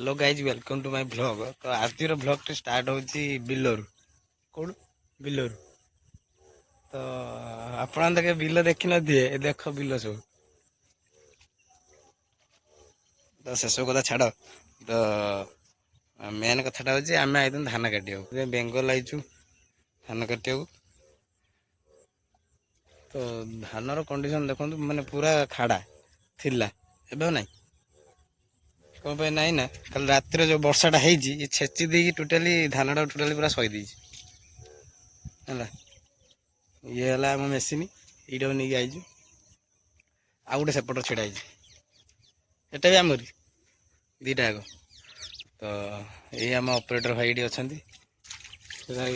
Hello guys welcome to my blog. तो आज blog टे स्टार्ट होची बिलरू कौन बिलरू। तो आपण देखे बिल देखी न दिए देख बिल सब तो से सब कथा छाड़। तो मेन कथाटा हूँ आम आई धान काटा बेंगल आईचु धान काटा। तो धानर कंडीशन देखो माने पूरा खाड़ा थिला एबे नाई कौन पे नाई ना कल रात जो वर्षाटा है छेची दे टोटाली धानटा टोटाली पूरा सही है। ये है आम मेसीन ये नहीं आईजु आ गोटे सेपट छिड़ा एटा भी आमरी दीटा आग। तो ये आम ऑपरेटर भाई ये अच्छा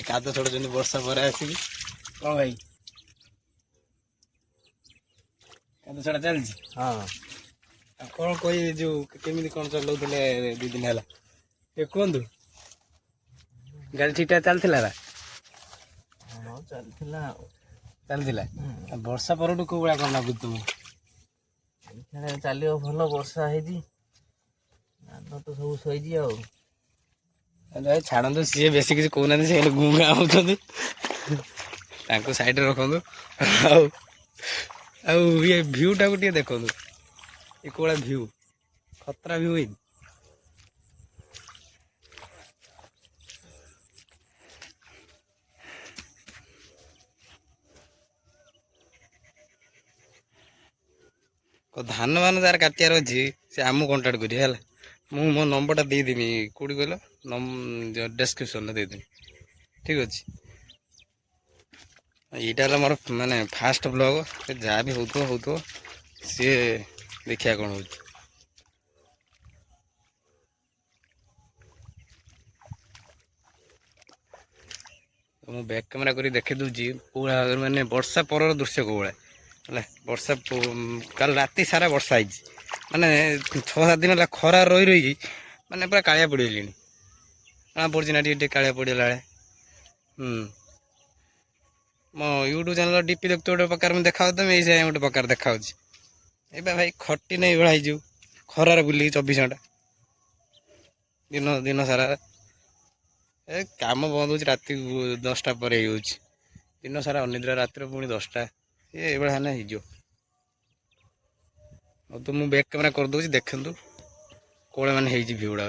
काद छड़ुन वर्षा पर आसिक कौन भाई काद छड़ा चलती। हाँ कौन कही जो केमी कौन चलाऊे 2 दिन है ये कहतु गाड़ी ठीक ठाक चलता चलता वर्षा पर कौ भाया कौन लगुच तुम चलो भल वर्षा है तो सब सही छाड़ू सी बेस किसी कहना से गुंगा होती साइड रखु ये भ्यूटा को देखो ये कौन भ्यू खतरा भ्यू है। धान मान तार काटार अच्छी से आमको कंटाक्ट करें मु मो नंबरटा देदेमी कौटी कहल डेस्क्रिप्शन देदेमी ठीक अच्छे। यहाँ मोर माने फास्ट ब्लॉग जहाँ भी हो सी देखिया कौन हो। मु बैक कैमेरा कर देखे दूसरी पूरा माने वर्षा पर दृश्य कौ भाया वर्षा कल राति सारा वर्षा माने 6-7 दिन है खरा रही रही माने पूरा कालिया पड़े जना पड़ी ना कालिया पड़ा मो यूट्यूब चैनल डीपी देखते गोटे प्रकार में देखा ये गोटे प्रकार देखा ए भाई खटी नहीं भाई खरार बुल 24 घंटा दिन दिन सारा ए काम बंद हो राति 10टा पर दिन सारा अनिद्रा रातिर पुणी 10टा ये भाया हो। तो मुझे बैक कैमेरा कर दूसरी देखु कौन मैंने भ्यूड़ा।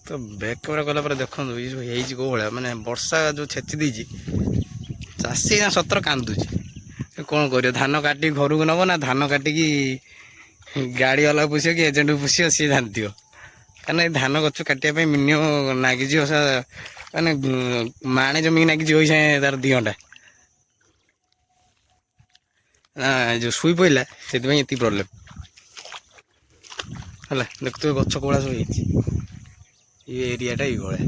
तो बैक कैमेरा कला देखो ये कौ भाया माने वर्षा जो छेची देची चाषी ना सतर कांदुची कौन कर धान काटी घर को नब ना धान काटिकी गाड़ी वाला पुष कि एजेंट को पुष सी जानती कहीं धान गच काटापी मिनिमम नागिज माने माणे जमी नागिज तार 2 घंटा जो शुई पड़ा से ये प्रोब्लेम है देखते गच कौड़ा सब ये एरियाटा ये भाया।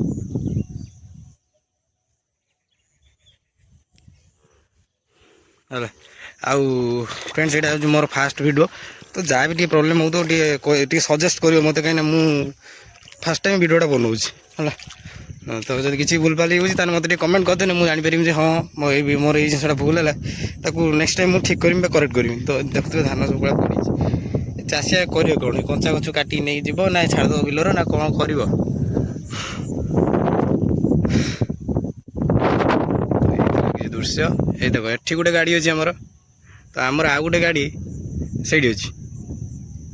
है आउ फ्रेंड्स यहाँ हूँ मोर फास्ट वीडियो तो जहाँ भी प्रोब्लेम हो तो सजेस्ट कर मत कहीं मु फास्ट टाइम वीडियोटा बनाऊँगी है। तो जब किसी भूलभाल हो मत कमेंट करदे मुझे जानीपर हाँ मोर ये जिनसा भूल है नेक्स्ट टाइम मुझे ठीक करी करेक्ट करी। तो देखते धान सब पड़ी चाषी कर कौन कंचा गछ काटी नहीं जीव ना छाड़द बिलर ना कौन कर दृश्य ये देख एठी गोटे गाड़ी अच्छी आमर तो आमर आउ गोटे गाड़ी से अच्छी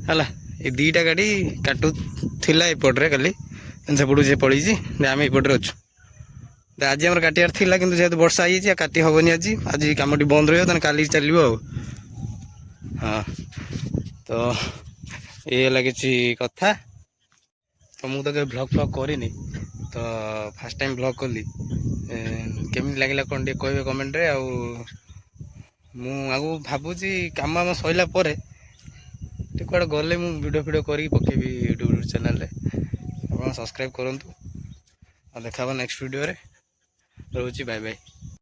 है ये 2टा गाड़ी काटू थिला एपट्रे खाली सेपटू से पड़ी आम एपट्रे अच्छु आज आम काटार थी कि जेहतु वर्षा हो काटी हेनी आज कमटी बंद रहा काली चलो हाँ। तो ये लगी कथा तो मुझे तो ब्लॉग फ्लॉग करनी तो फास्ट टाइम ब्लॉग कली केमी लगे कौन टे कहे कमेंट रे आगु भावुची कम आम सरला कड़े गले वीडियो फिडियो कर पकेबी यूट्यूब चैनल आप सब्सक्राइब करूँ। देखा नेक्स्ट वीडियो रे रोची बाय बाय।